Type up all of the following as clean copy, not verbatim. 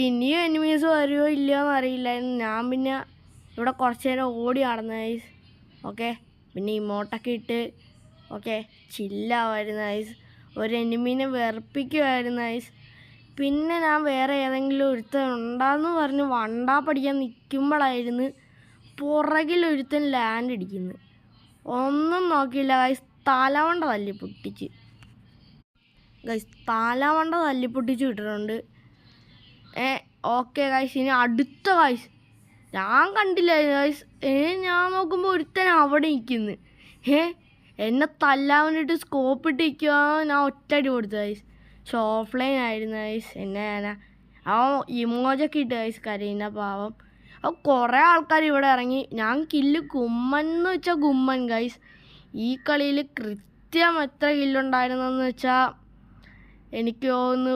ഇനിയും എനിമീസ് വരുമോ ഇല്ലയോ എന്നറിയില്ലായിരുന്നു. ഞാൻ പിന്നെ ഇവിടെ കുറച്ച് നേരം ഓടി നടന്നു ഗൈസ്. ഓക്കെ, പിന്നെ ഇമോട്ടൊക്കെ ഇട്ട് ഓക്കെ ചില്ലാവായിരുന്നു ഗൈസ്. ഒരു എനിമീനെ വെറുപ്പിക്കുമായിരുന്നു ഗൈസ്. പിന്നെ ഞാൻ വേറെ ഏതെങ്കിലും ഒരുത്തൻ ഉണ്ടാന്ന് പറഞ്ഞ് വണ്ടാ പഠിക്കാൻ നിൽക്കുമ്പോഴായിരുന്നു പുറകിലൊരുത്തൻ ലാൻഡ് അടിക്കുന്നത്. ഒന്നും നോക്കിയില്ല ഗൈസ്, തലവണ്ട തല്ലിപ്പൊട്ടിച്ച് ഗൈസ്, തലവണ്ട തല്ലിപ്പൊട്ടിച്ച് വിട്ടിട്ടുണ്ട്. ഓക്കെ ഗൈസ്, ഇനി അടുത്ത ഗൈസ് ഞാൻ കണ്ടില്ല ഗൈസ്. ഞാൻ നോക്കുമ്പോൾ ഒരുത്തൻ അവിടെ നിൽക്കുന്നു. എന്നെ തല്ലാൻ വേണ്ടിയിട്ട് സ്കോപ്പ് ഇട്ട് നിൽക്കുക. ഞാൻ ഒറ്റയടി കൊടുത്തു ഗൈസ്. പക്ഷെ ഓഫ്ലൈൻ ആയിരുന്നു ഗൈസ്. എന്നെ ഇമോജൊക്കെ ഇട്ട് ഗൈസ് കരയുന്ന പാവം. അപ്പോൾ കുറേ ആൾക്കാർ ഇവിടെ ഇറങ്ങി. ഞാൻ കില്ല് ഗുമ്മൻ എന്ന് വെച്ചാൽ ഗുമ്മൻ ഗൈസ്. ഈ കളിയിൽ കൃത്യം എത്ര കില്ലുണ്ടായിരുന്നെന്ന് വെച്ചാൽ എനിക്ക് തോന്നുന്നു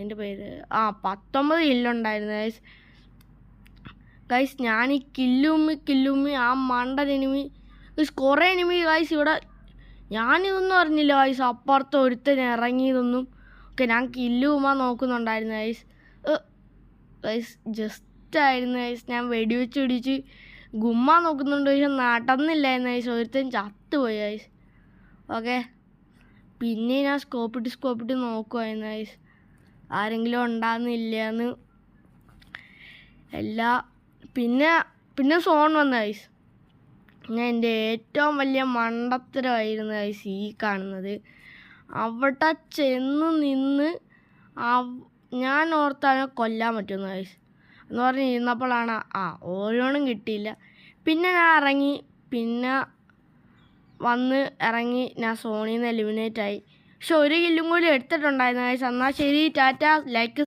എൻ്റെ പേര് 19 കില്ലുണ്ടായിരുന്നു ഗൈസ്. ഗൈസ് ഞാൻ ഈ കില്ലുമ്മി ആ മണ്ടൻ എനിമി കുറേ എനിമി ഗൈസ് ഇവിടെ. ഞാനിതൊന്നും അറിഞ്ഞില്ല ഗൈസ്, അപ്പുറത്ത് ഒരുത്തൻ ഇറങ്ങിയതൊന്നും. ഓക്കെ, ഞാൻ കില്ലുമ്മ നോക്കുന്നുണ്ടായിരുന്നു ഗൈസ്. ഗൈസ് ജസ്റ്റ് ആയിരുന്നു ഗൈസ്. ഞാൻ വെടിവെച്ച് ഗുമ്മ നോക്കുന്നുണ്ട്, പക്ഷെ നടന്നില്ലായിരുന്നു ഗൈസ്. ഒരുത്തൻ ചത്തുപോയി ഗൈസ്. ഓക്കെ, പിന്നെ ഞാൻ സ്കോപ്പിട്ട് നോക്കുമായിരുന്നു ഗൈസ്, ആരെങ്കിലും ഉണ്ടാകുന്നില്ലയെന്ന്. പിന്നെ സോൺ വന്ന ഗൈസ്. ഞാൻ എൻ്റെ ഏറ്റവും വലിയ മണ്ടത്തരമായിരുന്നു ഗൈസ് ഈ കാണുന്നത്. അവിടെ ചെന്ന് നിന്ന് ഞാൻ ഓർത്താണ് കൊല്ലാൻ പറ്റുന്നത് ഗൈസ് എന്ന് പറഞ്ഞ് ഇരുന്നപ്പോഴാണ് ഓരോന്നും കിട്ടിയില്ല. പിന്നെ ഞാൻ ഇറങ്ങി, പിന്നെ വന്ന് ഇറങ്ങി ഞാൻ സോണിയിൽ നിന്ന് എലിമിനേറ്റ് ആയി. പക്ഷെ ഒരു കില്ലും കൂടി എടുത്തിട്ടുണ്ടായിരുന്നു ഗൈസ്. എന്നാൽ ശരി, ടാറ്റ. ലൈക്ക്